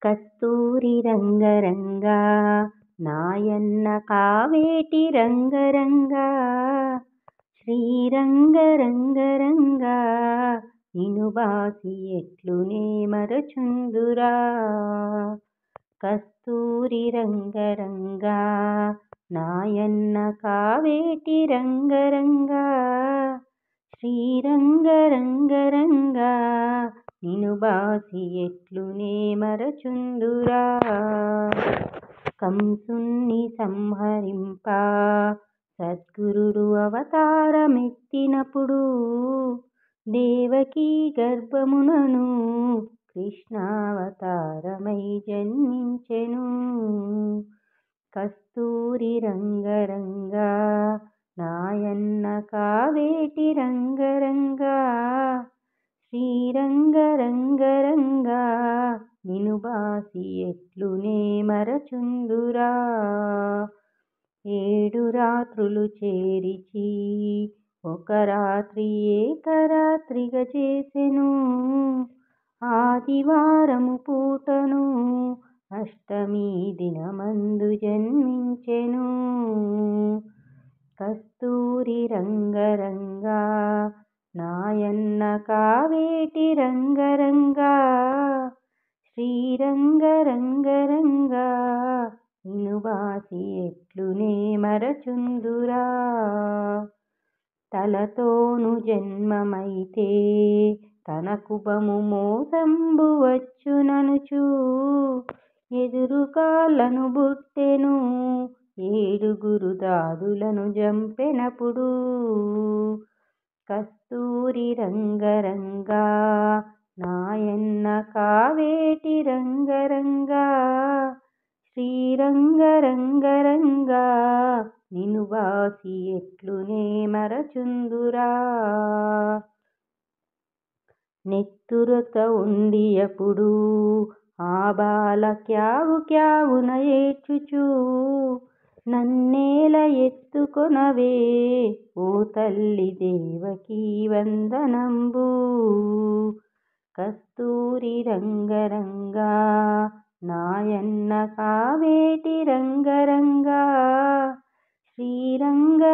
కస్తూరి రంగరంగా నాయన్న కావేటి రంగరంగా శ్రీరంగరంగరంగా నిను బాసి ఎట్లునే మరచుందురా. కస్తూరి రంగరంగా నాయన్న కావేటి రంగరంగా శ్రీరంగరంగరంగా నిను బాసి ఎట్లునే మరచుందురా. కంసుని సంహరింప సద్గురుడు అవతారమెత్తినప్పుడు దేవకీ గర్భమునను కృష్ణావతారమై జన్మించెను. కస్తూరి రంగరంగా నాయన్న కావేటి రంగరంగా శ్రీరంగరంగరంగా నిను బాసి ఎట్లునే మరచుందురా. 7 రాత్రులు చేరిచి ఒక రాత్రి ఏకరాత్రిగా చేసెను. ఆదివారము పూటను అష్టమి దినమందు జన్మించెను. కస్తూరి రంగరంగా నాయన్న కావేటి రంగరంగా శ్రీరంగరంగరంగా నిను బాసి ఎట్లునే మరచుందురా. తలతోను జన్మమైతే తనకు బము మోసంబు వచ్చుననుచు ఎదురు కాళ్ళను బుట్టెను 7 దాదులను జంపెనప్పుడు. కస్తూరి రంగరంగా నాయన్న కావేటి రంగరంగా శ్రీరంగరంగరంగా నిను బాసి ఎట్లునే మరచుందురా. నెత్తురత ఉండియప్పుడు ఆ బాల క్యావు క్యావున ఏడ్చుచు నన్నేల ఎత్తుకొనవే ఓ తల్లి దేవకీ వందనంబు. కస్తూరి రంగరంగా నాయన్న కావేటి రంగరంగా శ్రీరంగరంగరంగా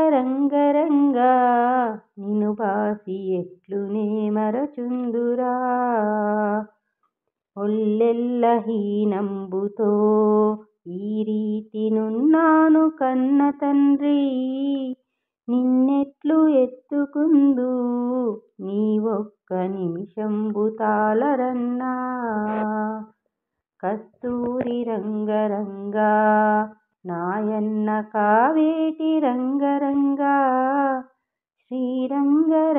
నిను బాసి ఎట్లునే మరచుందురా. ఒల్లెల్ల హీనంబుతో ఈ రీతి నున్నాను కన్న తండ్రి నిన్నెట్లు ఎత్తుకుందు నీ ఒక్క నిమిషంబు తాళరన్నా. కస్తూరి రంగరంగా నాయన్న కావేటి రంగరంగా శ్రీరంగరంగరంగా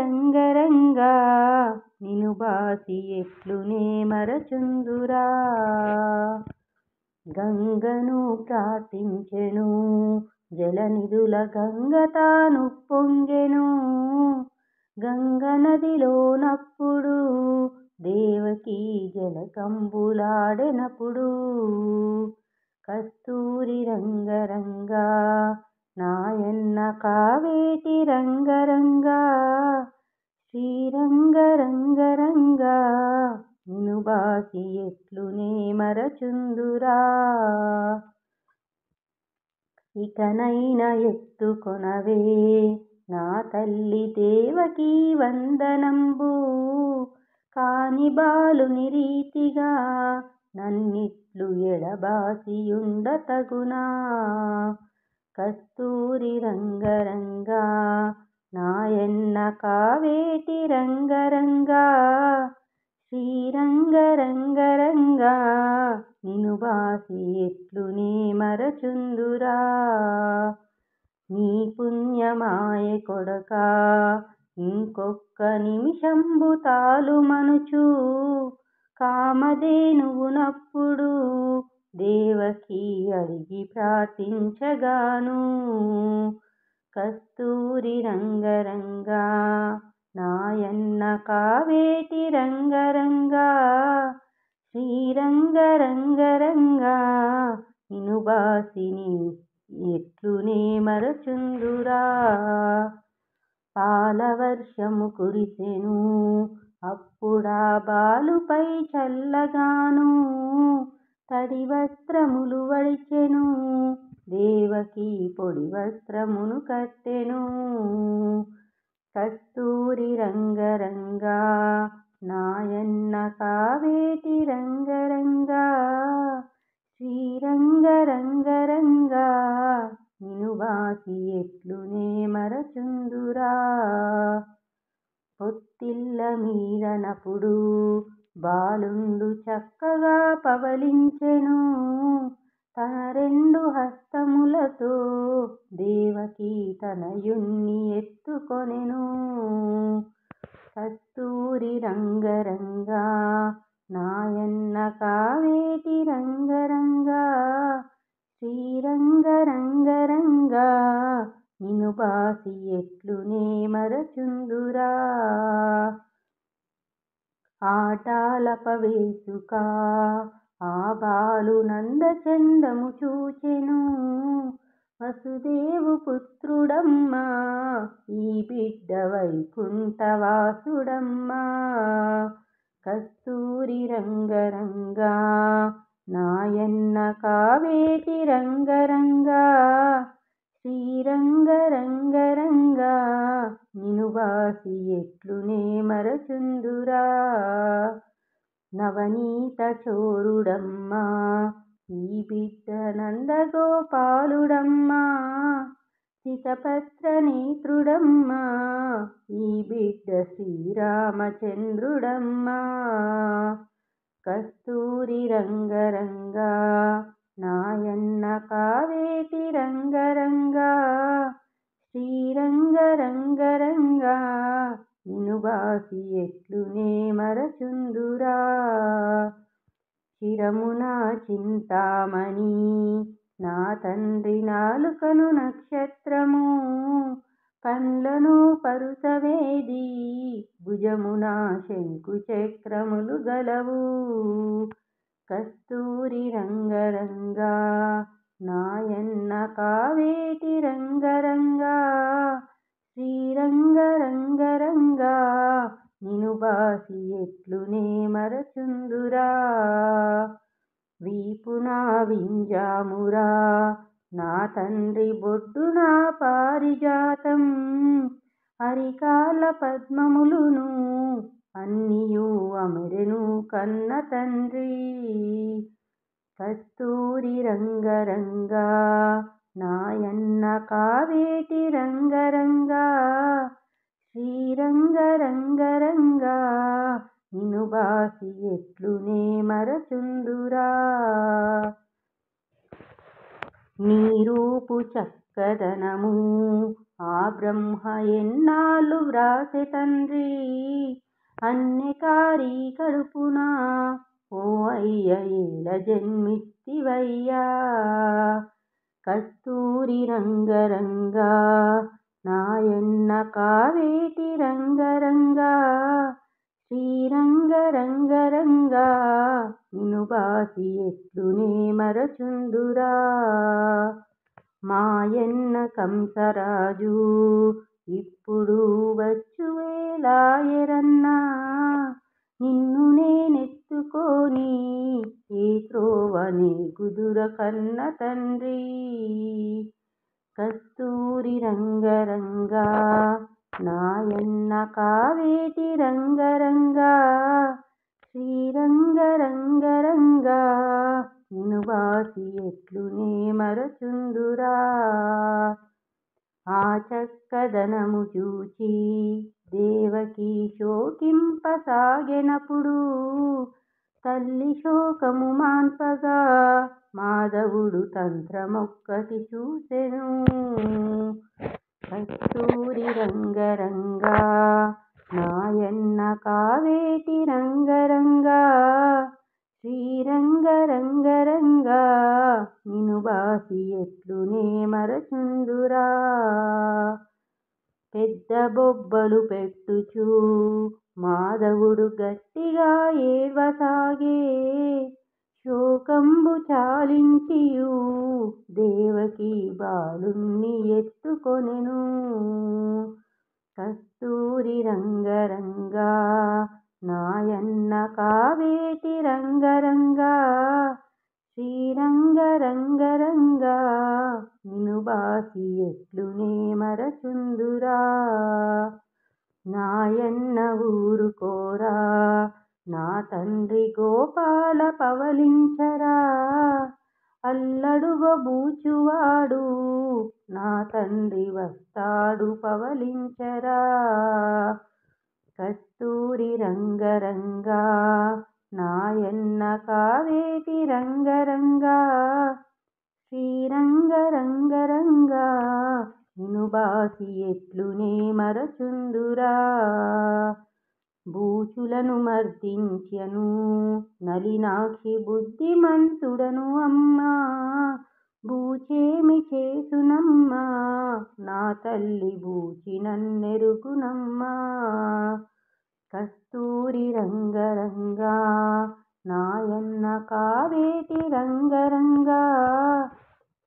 నిను బాసి ఎట్లునే మరచుందురా. గంగను ప్రార్థించెను జలనిధుల గంగ తాను పొంగెను. గంగ నదిలోనప్పుడు దేవకీ జలకంబులాడెనప్పుడు. కస్తూరి రంగరంగా నాయన్న కావేటి రంగరంగా శ్రీరంగరంగరంగా నిను బాసి ఎట్లునే మరచుందురా. ఇకనైనా ఎత్తుకొనవే నా తల్లి దేవకీ వందనంబు. కాని బాలుని రీతిగా నన్నిట్లు ఎడబాసియుండ తగునా. కస్తూరి రంగరంగా నాయన్న కావేటి రంగరంగా శ్రీరంగరంగరంగా నిను బాసి ఎట్లునే మరచుందురా. నీ పుణ్యమాయె కొడకా ఇంకొక్క నిమిషంబు తాళుమనుచు కామధేనువునప్పుడు దేవకీ అడిగి ప్రార్థించగాను. కస్తూరి రంగరంగా నాయన్న కావేటి రంగరంగా శ్రీరంగరంగరంగా నిను బాసిని ఎట్లునే మరచుందురా. పాలవర్షము కురిసెను అప్పుడా బాలుపై చల్లగాను తడి వస్త్రములు వడిచెను, దేవకి పొడి వస్త్రమును కట్టెను. కస్తూరి రంగరంగా నాయన్న కావేటి రంగరంగా, శ్రీరంగరంగరంగా నిను బాసి ఎట్లునే మరచుందురా. పొత్తిళ్ళ మీదనప్పుడు బాలుండు చక్కగా పవలించెను, తన రెండు హస్తములతో దేవకి తనయుణ్ణి ఎత్తుకొనెను. కస్తూరి రంగరంగా నాయన్న కావేటి రంగరంగా, శ్రీరంగరంగరంగా నిను బాసి ఎట్లునే మరచుందురా. ఆటాలపవేసుక ఆ బాలు నందచందము చూచెను, వసుదేవు పుత్రుడమ్మా ఈ బిడ్డ వైకుంఠవాసుడమ్మా. కస్తూరి రంగరంగా నాయన్న కావేటి రంగరంగా, శ్రీరంగరంగరంగా నిను బాసి ఎట్లునే మరచుందురా. నవనీత చోరుడమ్మా ఈ బిడ్డ నందగోపాలుడమ్మా, సితపత్ర నేత్రుడమ్మా ఈ బిడ్డ శ్రీరామచంద్రుడమ్మా. కస్తూరి రంగరంగా నాయన్న కావేటి రంగరంగా, శ్రీరంగరంగరంగా నిను బాసి ఎట్లునే మరచుందురా. శిరమున చింతామణి నా తండ్రి నాలుకను నక్షత్రము, కండ్లను పరుసవేది భుజమున శంకు చక్రములు గలవు. కస్తూరి రంగరంగా నాయన్న కావేటి రంగరంగా, శ్రీరంగరంగరంగా నిను బాసి ఎట్లునే మరచుందురా. వీపున వింజామురా నా తండ్రి బొడ్డున పారిజాతం, అరికాల పద్మములును అన్నియు అమరెను కన్న తండ్రి. కస్తూరి రంగరంగా నాయన్న కావేటి రంగరంగా, శ్రీరంగరంగరంగా నిను బాసి ఎట్లునే మరచుందురా. నీ రూపు చక్కదనము ఆ బ్రహ్మ ఎన్నాళ్ళు వ్రాసె తండ్రి, అన్నెకారి కడుపున ఓ అయ్య ఏల జన్మిస్తివయ్యా. కస్తూరి రంగరంగా నాయన్న కావేటి రంగరంగా, శ్రీరంగరంగరంగా నిను బాసి ఎట్లునే మరచుందురా. మాయన్న కంసరాజు ఇప్పుడు వచ్చువేళాయెరన్నా, నిన్ను నేనెత్తుకొని ఏ త్రోవనే గుదుర కన్న తండ్రి. కస్తూరి రంగరంగా నాయన్న కావేటి రంగరంగా, శ్రీరంగరంగరంగా నిను బాసి ఎట్లునే మరచుందురా. ఆ చక్కదనము చూచి దేవకి శోకింపసాగెనప్పుడు, తల్లి శోకము మాన్పగా మాధవుడు తంత్రమొక్కటి చూసెను. కస్తూరి రంగరంగా నాయన్న కావేటి రంగరంగా, శ్రీరంగరంగరంగా నిను బాసి ఎట్లునే మరచుందురా. పెద్ద బొబ్బలు పెట్టుచు మాధవుడు గట్టిగా ఏడ్వసాగే, శోకంబు చాలించియు దేవకి బాలుణ్ణి ఎత్తుకొనెను. కస్తూరి రంగరంగా నాయన్న కావేటి రంగరంగా, శ్రీరంగరంగరంగా నిను బాసి ఎట్లునే మరచుందురా. నాయన్న ఊరుకోరా నా తండ్రి గోపాల పవలించరా. అల్లడుగో బూచువాడు నా తండ్రి వస్తాడు పవలించరా. కస్తూరి రంగరంగా నాయన్న కావేటి రంగరంగా. శ్రీరంగరంగరంగా నిను బాసి ఎట్లునే మరచుందురా. బూచులను మర్దించెను నలినాక్షి బుద్ధిమంతుడను అమ్మా. బూచేమి చేసునమ్మా నా తల్లి బూచి నన్నెరుగునమ్మా. కస్తూరి రంగరంగా నాయన్న కావేటి రంగరంగా.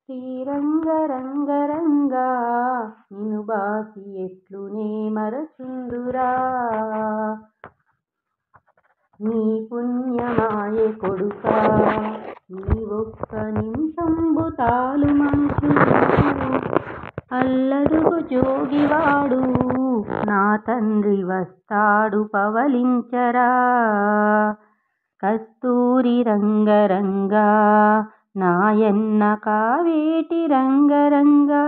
శ్రీరంగరంగరంగా నిను బాసి ఎట్లునే మరచుందురా. నీ పుణ్యమాయె కొడుకా నీ ఒక్క నిమిషంబు తాలు మంచు. అల్లడుగు జోగివాడు నా తండ్రి వస్తాడు పవలించరా. కస్తూరి రంగరంగా నాయన్న కావేటి రంగరంగా.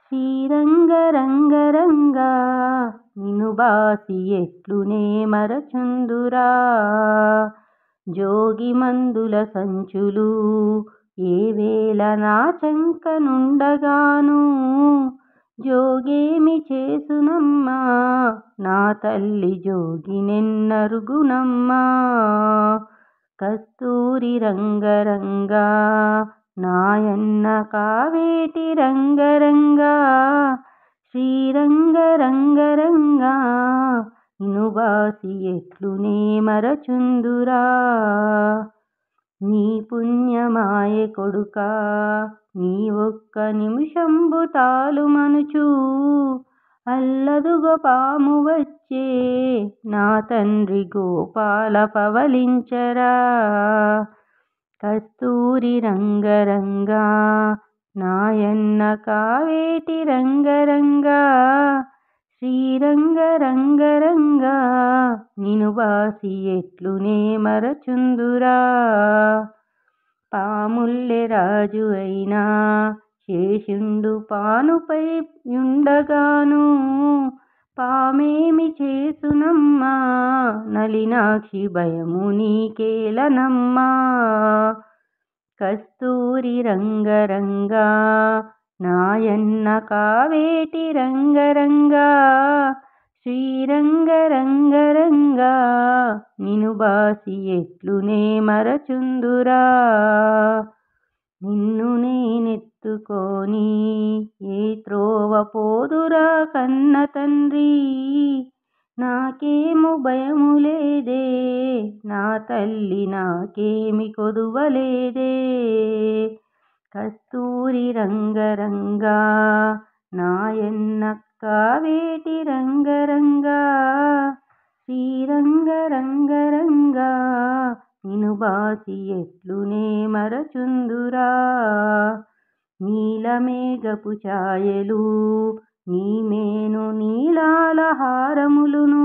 శ్రీరంగరంగరంగా నిను బాసి ఎట్లునే మరచుందురా. జోగి మందుల సంచులు ఏ వేళ నా చంకనుండగాను. జోగేమి చేసునమ్మా నా తల్లి జోగినెన్నరుగునమ్మా. కస్తూరి రంగరంగా నాయన్న కావేటి రంగరంగా. శ్రీరంగరంగరంగా నిను బాసి ఎట్లునే మరచుందురా. నీ పుణ్యమాయె కొడుకా నీ ఒక్క నిమిషంబు తాలు మనుచు. అల్లదుగో పాము వచ్చే నా తండ్రి గోపాల పవలించరా. కస్తూరి రంగరంగా నాయన్న కావేటి రంగరంగా. శ్రీరంగరంగరంగా నిను బాసి ఎట్లునే మరచుందురా. పాముల్లె రాజు అయినా శేషుండు పానుపై యుండగాను. పామేమి చేసునమ్మా నలినాక్షి భయము నీకేలనమ్మా. కస్తూరి రంగరంగా నాయన్న కావేటి రంగరంగా. శ్రీరంగరంగరంగా నిను బాసి ఎట్లునే మరచుందురా. నిన్ను నేనెత్తుకొని ఏ త్రోవ పోదురా కన్న తండ్రి. నాకేము భయము లేదే నా తల్లి నాకేమి కొదువలేదే. కస్తూరి రంగరంగా నాయన్న కావేటి రంగరంగా. శ్రీరంగరంగరంగా నిను బాసి ఎట్లునే మరచుందురా. నీలమేఘపు ఛాయలు నీ మేను నీలాల హారములును.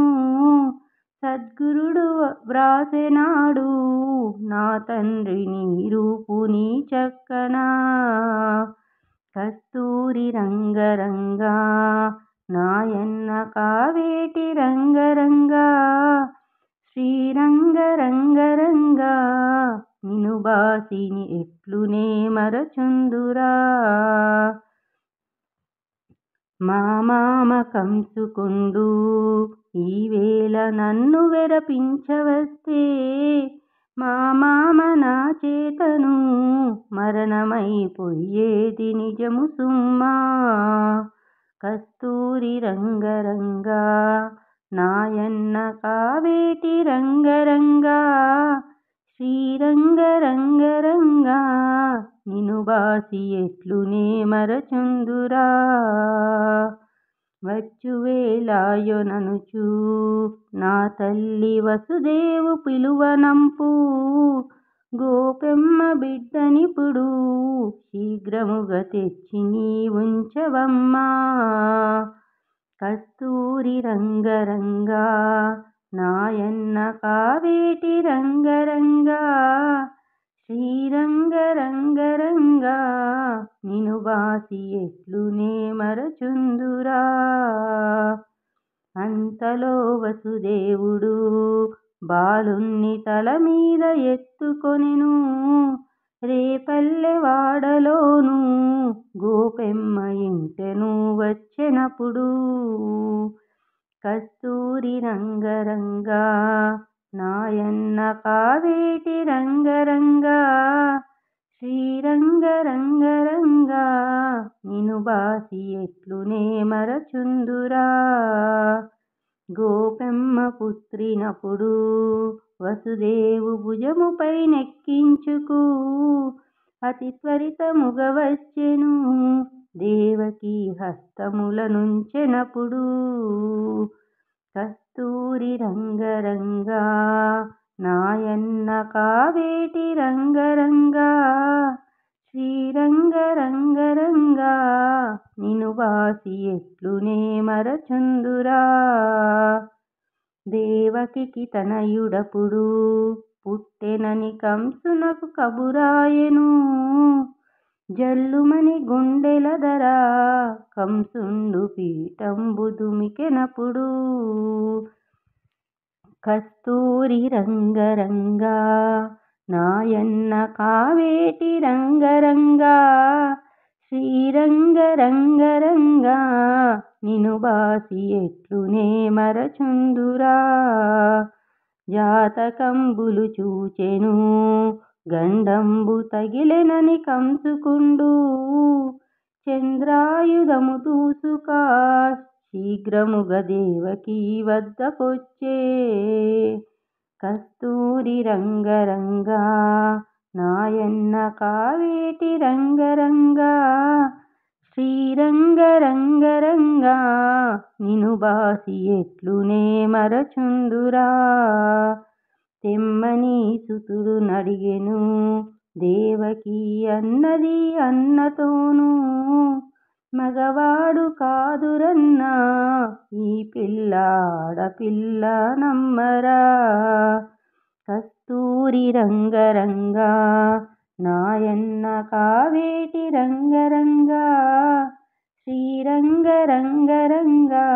సద్గురుడు వ్రాసెనాడు నా తండ్రి నీ రూపు నీ చక్కనా. కస్తూరి రంగరంగా నాయన్న కావేటి రంగరంగా. శ్రీరంగరంగరంగా నిను బాసి ఎట్లునే మరచుందురా. మా మామ కంసుకుండు ఈ వేళ నన్ను వెరపించవస్తే. మా మామ నా చేతను మరణమైపోయేది నిజము సుమ్మా. కస్తూరి రంగరంగా నాయన్న కావేటి రంగరంగా. శ్రీరంగరంగరంగా నిను బాసి ఎట్లునే మరచుందురా. వచ్చువేళాయొననుచు నా తల్లి వసుదేవు పిలువనంపు. గోపెమ్మ బిడ్డనిప్పుడు శీఘ్రముగా తెచ్చి నీ ఉంచవమ్మా. కస్తూరి రంగరంగా నాయన్న కావేటి రంగరంగా శ్రీరంగరంగరంగా నిను బాసి ఎట్లునే మరచుందురా. అంతలో వసుదేవుడు బాలుణ్ణి తల మీద ఎత్తుకొనెను. రేపల్లె వాడలోను గోపెమ్మ ఇంటెను వచ్చెనప్పుడు. కస్తూరి రంగరంగా నాయన్న కావేటి రంగరంగా శ్రీరంగరంగరంగా నిను బాసి ఎట్లునే మరచుందురా. గోపెమ్మ పుత్రినప్పుడు వసుదేవు భుజముపై నెక్కించుకు అతి త్వరితముగ వచ్చెను దేవకి హస్తముల నుంచెనప్పుడు. కస్తూరి రంగరంగా నాయన్న కావేటి రంగరంగా శ్రీరంగరంగరంగా నిను బాసి ఎట్లునే మరచుందురా. దేవకికి తనయుడపుడు పుట్టెనని కంసునకు కబురాయెను. జల్లుమని గుండెల ధర కంసుండు పీఠంబు దుమికెనప్పుడు. కస్తూరి రంగరంగా నాయన్న కావేటి రంగరంగా శ్రీరంగరంగరంగా నిను బాసి ఎట్లునే మరచుందురా. జాతకంబులు చూచెను గండంబు తగిలెనని కంసుకుండు. చంద్రాయుధము దూసుకా శీఘ్రముగ దేవకీ వద్దకొచ్చే. కస్తూరి రంగరంగా నాయన్న కావేటి రంగరంగా శ్రీరంగరంగరంగా నిను బాసి ఎట్లునే మరచుందురా. తెమ్మని సుతుడు నడిగెను దేవకి అన్నది అన్నతోను. మగవాడు కాదురన్నా ఈ పిల్ల ఆడపిల్ల నమ్మరా. కస్తూరి రంగరంగా నాయన్న కావేటి రంగరంగా శ్రీరంగరంగరంగా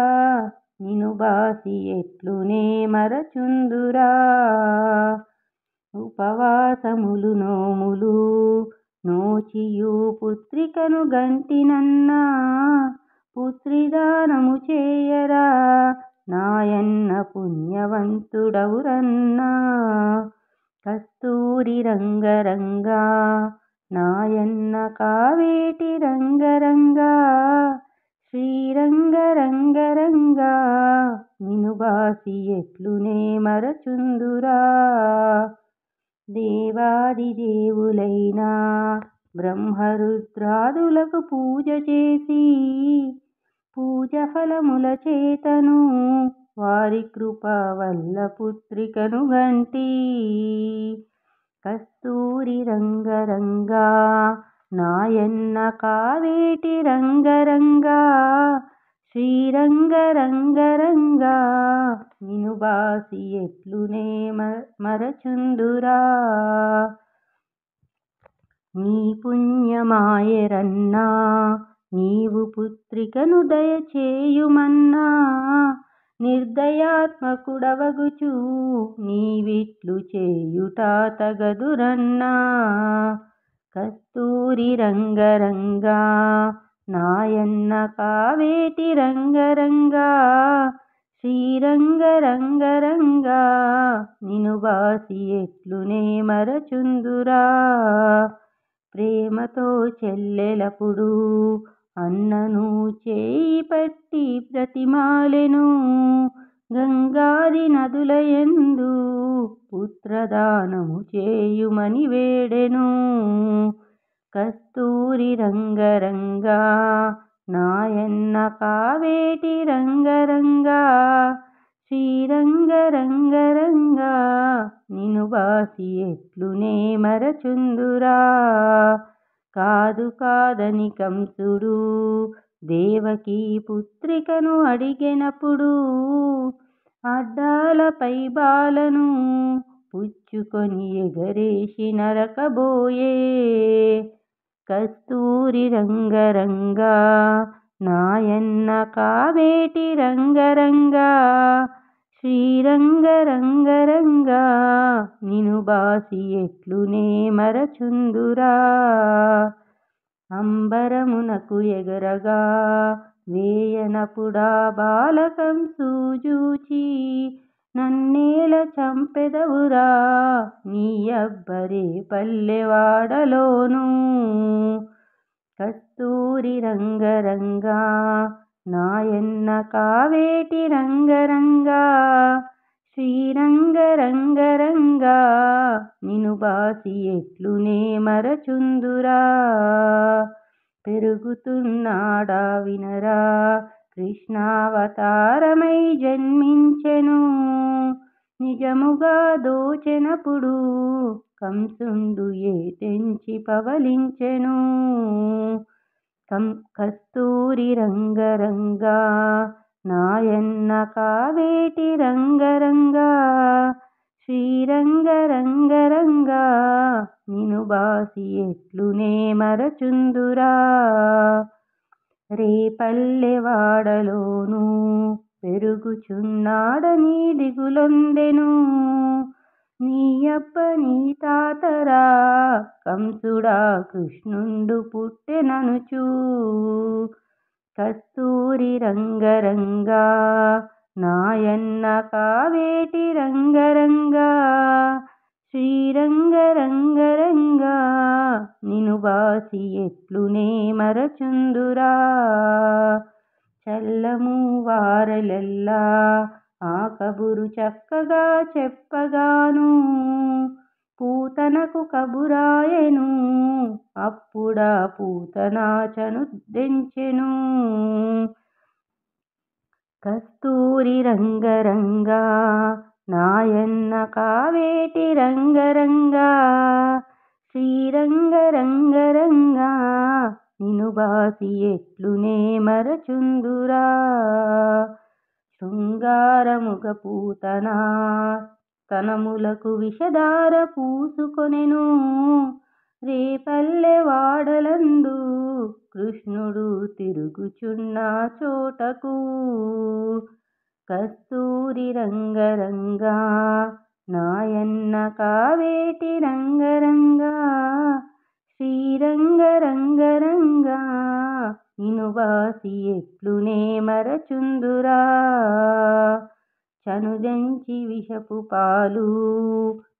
నిను బాసి ఎట్లునే మరచుందురా. ఉపవాసములు నోములు నోచియు పుత్రికను గంటినన్నా పుత్రిదానము చేయరా నాయన్న పుణ్యవంతుడవురన్నా. కస్తూరి రంగరంగా నాయన్న కావేటి రంగరంగా శ్రీరంగరంగరంగా నిను బాసి ఎట్లునే మరచుందురా. దేవాది దేవులైన బ్రహ్మరుద్రాదులకు పూజ చేసి పూజ ఫలముల చేతను వారి కృప వల్ల పుత్రికను గంటి. కస్తూరి రంగరంగా నాయన్న కావేటి రంగరంగా శ్రీరంగరంగరంగా నిను బాసి ఎట్లునే మరచుందురా. నీ పుణ్యమాయరన్నా నీవు పుత్రికను దయచేయుమన్నా నిర్దయాత్మకుడవగుచు నీవిట్లు చేయుట తగదురన్నా. కస్తూరి రంగరంగా నాయన్న కావేటి రంగరంగా శ్రీరంగరంగరంగా నిను బాసి ఎట్లునే మరచుందురా. ప్రేమతో చెల్లెలపుడు అన్నను చేయి పట్టి ప్రతిమాలెను. గంగాది నదులయందు పుత్రదానము చేయుమని వేడెను. కస్తూరి రంగరంగా నాయన్న కావేటి రంగరంగా శ్రీరంగరంగరంగా నిను బాసి ఎట్లునే మరచుందురా. కాదు కాదని కంసుడు దేవకీ పుత్రికను అడిగినప్పుడు అడ్డాలపై బాలను పుచ్చుకొని ఎగరేసి నరకబోయే. కస్తూరి రంగరంగా నాయన్న కావేటి రంగరంగా శ్రీరంగరంగరంగా నిను బాసి ఎట్లునే మరచుందురా. అంబరమునకు ఎగరగా వేయనపుడా బాలకంసు జూచి నన్నేల చంపెదవురా నీ అబ్బరే పల్లెవాడలోను. కస్తూరి రంగరంగా నాయన్న కావేటి రంగరంగా శ్రీరంగరంగరంగా నిను బాసి ఎట్లునే మరచుందురా. పెరుగుతున్నాడా వినరా కృష్ణావతారమై జన్మించెను. నిజముగా దోచెనప్పుడు కంసుండు తెంచి పవలించెను. కస్తూరి రంగరంగా నాయన్న కావేటి రంగరంగా శ్రీరంగరంగరంగా నిను బాసి ఎట్లునే మరచుందురా. రేపల్లెవాడలోను పెరుగుచున్నాడని దిగులొందెను. నీ అబ్బ నీ తాతరా కంసుడా కృష్ణుండు పుట్టెననుచూ. కస్తూరి రంగరంగా నాయన్న కావేటి రంగరంగా శ్రీరంగరంగరంగా నిను బాసి ఎట్లునే మరచుందురా. చల్లము వారలెల్లా ఆ కబురు చక్కగా చెప్పగాను పూతనకు కబురాయెను. అప్పుడా పూతన చనుదెంచెను. కస్తూరి రంగరంగా నాయన్న కావేటి రంగరంగా శ్రీరంగరంగరంగా నిను బాసి ఎట్లునే మరచుందురా. శృంగారముగ పూతన స్తనములకు విషధార పూసుకొనెను. రేపల్లెవాడలందు కృష్ణుడు తిరుగుచున్న చోటకు. కస్తూరి రంగరంగా నాయన్న కావేటి రంగరంగా శ్రీరంగరంగరంగా నిను బాసి ఎట్లునే మరచుందురా. చనుదెంచి విషపు పాలు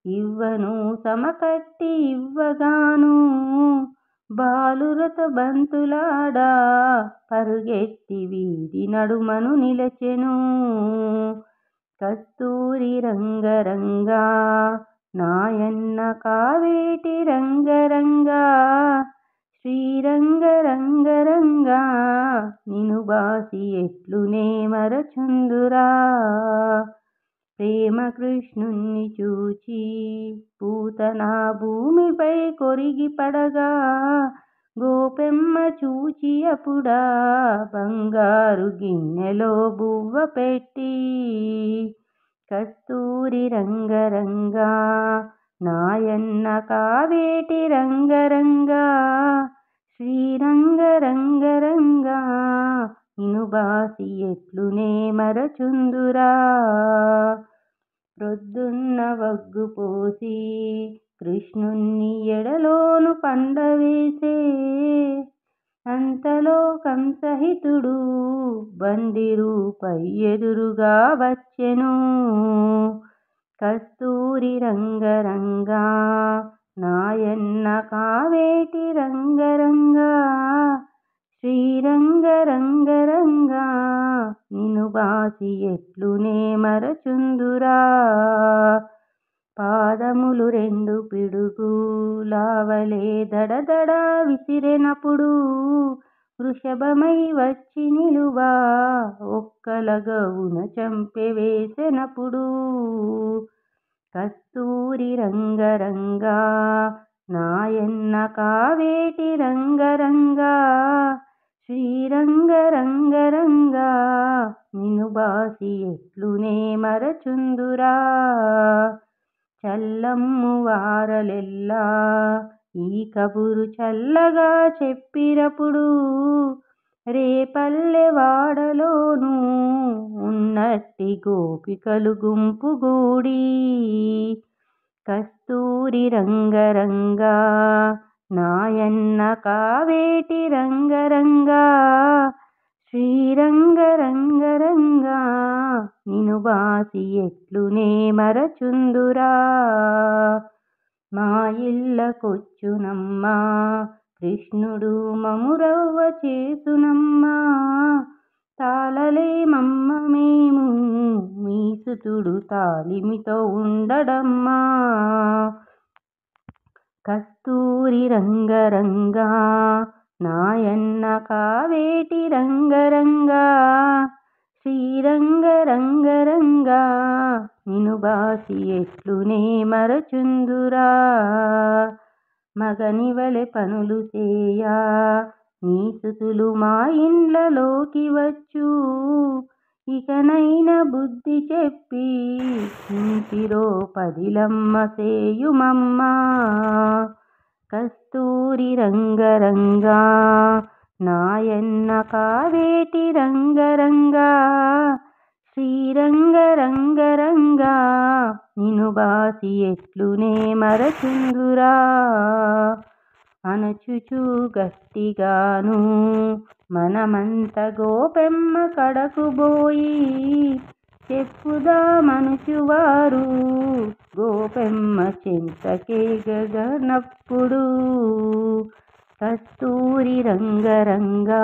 ఇవ్వను సమకట్టి ఇవ్వగాను బాలురత బంతులాడా పరుగెత్తి వీధి నడుమను నిలచెను. కస్తూరి రంగరంగా నాయన్న కావేటి రంగరంగా శ్రీరంగరంగరంగా నిను బాసి ఎట్లునే మరచుందురా. ప్రేమ కృష్ణుణ్ణి చూచి పూతన భూమిపై కొరిగి పడగా గోపెమ్మ చూచి అప్పుడా బంగారు గిన్నెలో బువ్వ పెట్టి. కస్తూరి రంగరంగా నాయన్న కావేటి రంగరంగా శ్రీరంగరంగరంగా నిను బాసి ఎట్లునే మరచుందురా. ప్రొద్దున్న వగ్గు పోసి కృష్ణుణ్ణి ఎడలోను పండవేసే. అంతలో కంసహితుడు బందిరుపై ఎదురుగా వచ్చెను. కస్తూరి రంగరంగా నాయన్న కావేటి రంగరంగా శ్రీరంగరంగరంగా నిను బాసి ఎట్లునే మరచుందురా. పాదములు రెండు పిడుగులావలే దడదడ విసిరెనప్పుడు వృషభమై వచ్చి నిలువా ఒక్కలగవున చంపెవేసెనప్పుడు. కస్తూరి రంగరంగా నాయన్న కావేటి రంగరంగా శ్రీరంగరంగరంగా నిను బాసి ఎట్లునే మరచుందురా చల్లమ్ము వారలెల్లా ఈ కబురు చల్లగా చెప్పిరప్పుడు రేపల్లె వాడలోనూ ఉన్నట్టి గోపికలు గుంపుగూడి కస్తూరి రంగరంగా నాయన్న కావేటి రంగరంగా శ్రీరంగరంగరంగా నిను బాసి ఎట్లునే మరచుందురా మా ఇళ్ళకొచ్చునమ్మా కృష్ణుడు మమురవ్వ చేసునమ్మా తాళలేమమ్మ మేము మీసుతుడు తాలిమితో ఉండడమ్మా కస్తూరి రంగరంగా నాయన్న కావేటి రంగరంగా శ్రీరంగరంగరంగా నిను బాసి ఎట్లునే మరచుందురా మగనివలె పనులు చేయా నీసుతులు మా ఇండ్లలోకి వచ్చు ఇకనైన బుద్ధి చెప్పి ఇంటిరో పదిలమ్మ సేయుమమ్మా కస్తూరి రంగరంగా నాయన్న కావేటి రంగరంగా శ్రీరంగరంగరంగా నిను బాసి ఎట్లునే మరచుందురా అనచుచు గట్టిగాను మనమంత గోపెమ్మ కడకుబోయి చెప్పుదామనుచువారు గోపెమ్మ చింతకే గగనప్పుడు కస్తూరి రంగరంగా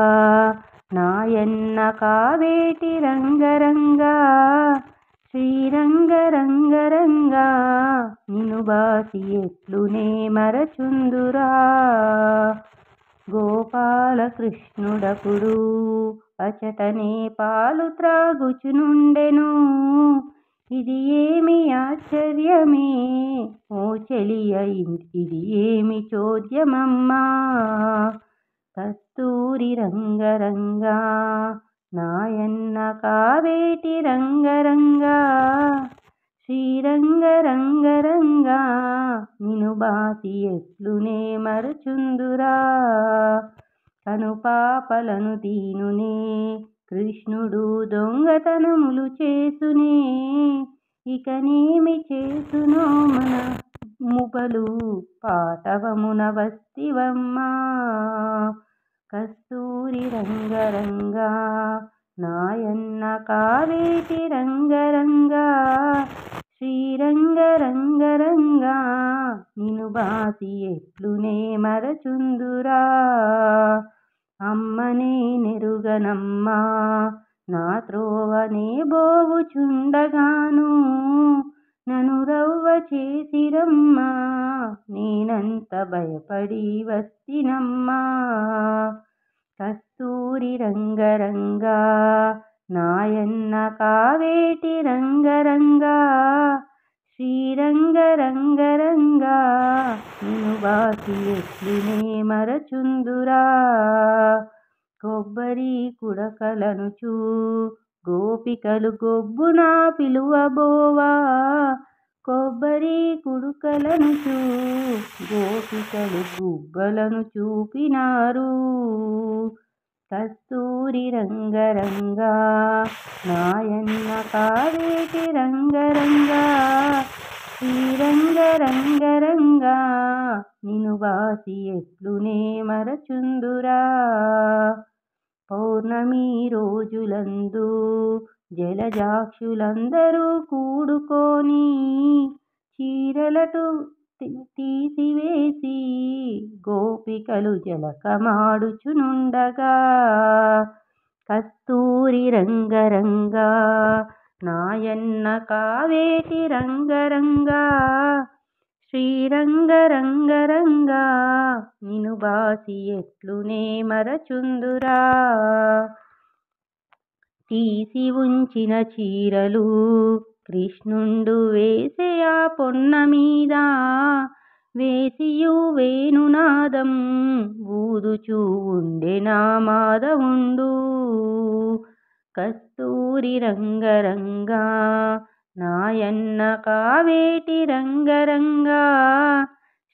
నాయన్న కావేటి రంగరంగా శ్రీరంగరంగరంగా నిను బాసి ఎట్లునే మరచుందురా గోపాలకృష్ణుడపుడు అచటనే పాలు త్రాగుచునుండెను ఇది ఏమి ఆశ్చర్యమే ఓ చెలియ ఇది ఏమి చోద్యమమ్మా కస్తూరి రంగరంగా నాయన్న కావేటి రంగరంగా శ్రీరంగరంగరంగా నిను బాసి ఎట్లునే మరచుందురా కనుపాపలను దీనునే కృష్ణుడు దొంగతనములు చేసునే ఇకనేమి చేసునో మన ముపలు పాటవమున వస్తివమ్మా కస్తూరి రంగరంగా నాయన్న కావేటి రంగరంగా శ్రీరంగరంగరంగా నిను బాసి ఎట్లునే మరచుందురా అమ్మనే నెరుగనమ్మా నా త్రోవనే బోవుచుండగాను నను రవ్వ చేసిరమ్మా నేనంత భయపడి వస్తినమ్మా కస్తూరి రంగరంగా నాయన్న కావేటి రంగరంగా శ్రీరంగరంగరంగా నిను బాసి ఎట్లునే మరచుందురా కొబ్బరి కుడకలనుచూ గోపికలు గొబ్బున పిలువబోవా కొబ్బరి కుడుకలనుచూ గోపికలు గుబ్బలను చూపినారు కస్తూరి రంగరంగా నాయన్న కావేటి రంగరంగా శ్రీరంగరంగరంగా నిను బాసి ఎట్లునే మరచుందురా పౌర్ణమి రోజులందు జలజాక్షులందరూ కూడుకొని చీరలటు తీసివేసి గోపికలు జలకమాడుచునుండగా కస్తూరి రంగరంగా నాయన్న కావేటి రంగరంగా శ్రీరంగరంగరంగా నిను బాసి ఎట్లునే మరచుందురా తీసి ఉంచిన చీరలు కృష్ణుండు వేసే ఆ పొన్న మీద వేసియు వేణునాదం ఊదుచూ ఉండే నా మాధవుండు. కస్తూరి రంగరంగా నాయన్న కావేటి రంగరంగా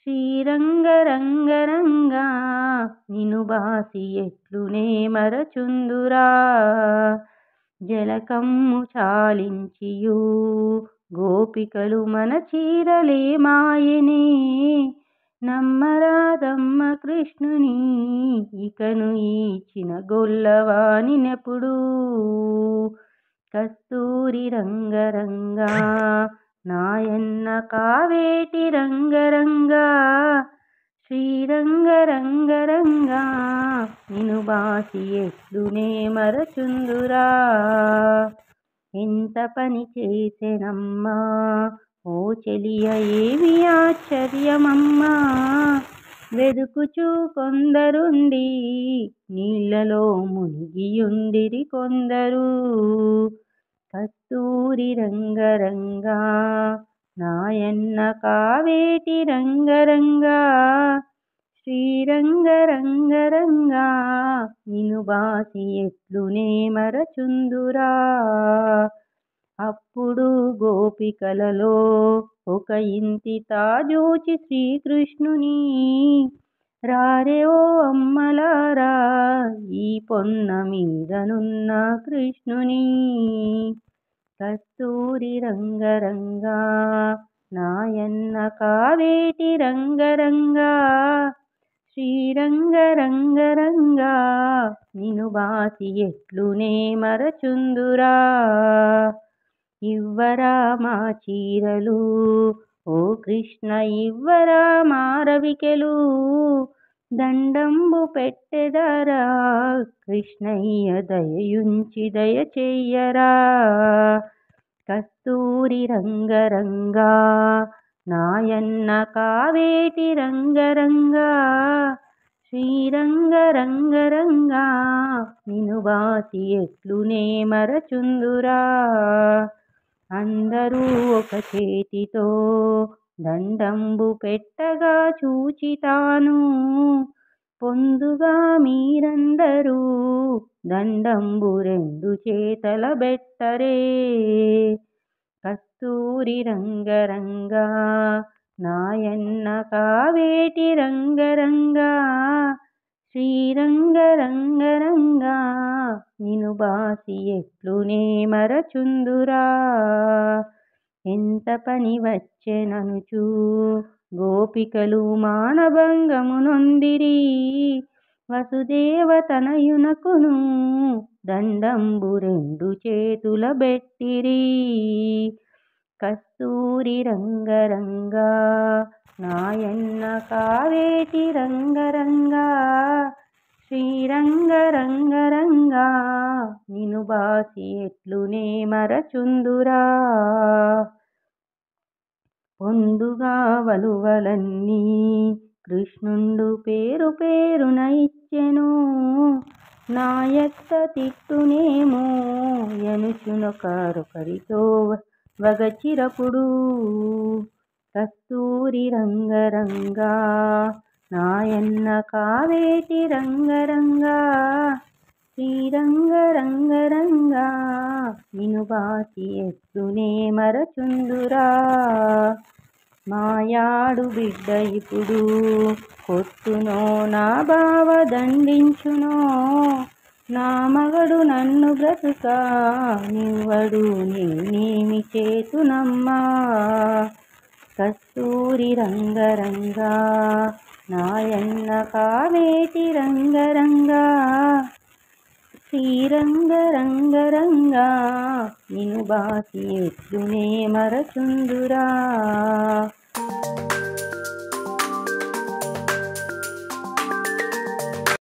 శ్రీరంగరంగరంగా నిను బాసి ఎట్లునే మరచుందురా. జలకమ్ము చాలించియు గోపికలు మన చీరలే మాయనే నమ్మరాదమ్మ కృష్ణుని ఇకను ఈచిన గొల్లవానినెప్పుడు. కస్తూరి రంగరంగా నాయన్న కావేటి రంగరంగా శ్రీరంగరంగరంగా నిను బాసి ఎట్లునే మరచుందురా. ఎంత పని చేసెనమ్మా ఓ చెలియ ఏమి ఆశ్చర్యమమ్మా. వెదుకుచూ కొందరుండి నీళ్ళలో మునిగియుండిరి కొందరు. కస్తూరి రంగరంగా నాయన్న కావేటి రంగరంగా శ్రీరంగరంగరంగా నిను బాసి ఎట్లునే మరచుందురా. అప్పుడు గోపికలలో ఒక ఇంతి తాజూచి శ్రీకృష్ణుని రారే ఓ అమ్మలారా ఈ పొన్న మీదనున్న కృష్ణుని. కస్తూరి రంగరంగా నాయన్న కావేటి రంగరంగా శ్రీరంగరంగరంగా నిను బాసి ఎట్లునే మరచుందురా. ఇవ్వరా మా చీరలు ఓ కృష్ణ ఇవ్వరా మా రవికెలు దండంబు పెట్టెదరా కృష్ణయ్య దయయుంచి దయచెయ్యరా. కస్తూరి రంగరంగా నాయన్న కావేటి రంగరంగా శ్రీరంగరంగరంగా నిను బాసి ఎట్లునే మరచుందురా. అందరూ ఒక చేతితో దండంబు పెట్టగా చూచితాను పొందుగా మీరందరూ దండంబు రెండు చేతల బెట్టరే. కస్తూరి రంగరంగా నాయన్న కావేటి రంగరంగా శ్రీరంగరంగరంగా నిను బాసి ఎట్లునే మరచుందురా. ఎంత పని వచ్చెననుచు గోపికలు మానభంగము నొందిరి వసుదేవ తనయునకును దండంబు రెండు చేతుల బెట్టిరి. కస్తూరి రంగరంగా నాయన్న కావేటి రంగరంగా శ్రీరంగరంగరంగా నిను బాసి ఎట్లునే మరచుందురా. పొందుగా వలువలన్నీ కృష్ణుండు పేరు పేరున ఇచ్చెను నాయత్త తిట్టునేమో ఎనుచునొకరొకరితో వగచిరపుడు. కస్తూరి రంగరంగా నాయన్న కావేటి రంగరంగా శ్రీరంగరంగరంగా నిను బాసి ఎట్లునే మరచుందురా. మాయాడు బిడ్డ ఇప్పుడు కొట్టునో నా బావ దండించునో నా మగడు నన్ను బ్రతుక నివ్వడు నేనేమి చేతునమ్మా. కస్తూరి రంగరంగా నాయన్న కావేటి రంగరంగా శ్రీరంగరంగరంగా నిను బాసి ఎట్లునే మరచుందురా.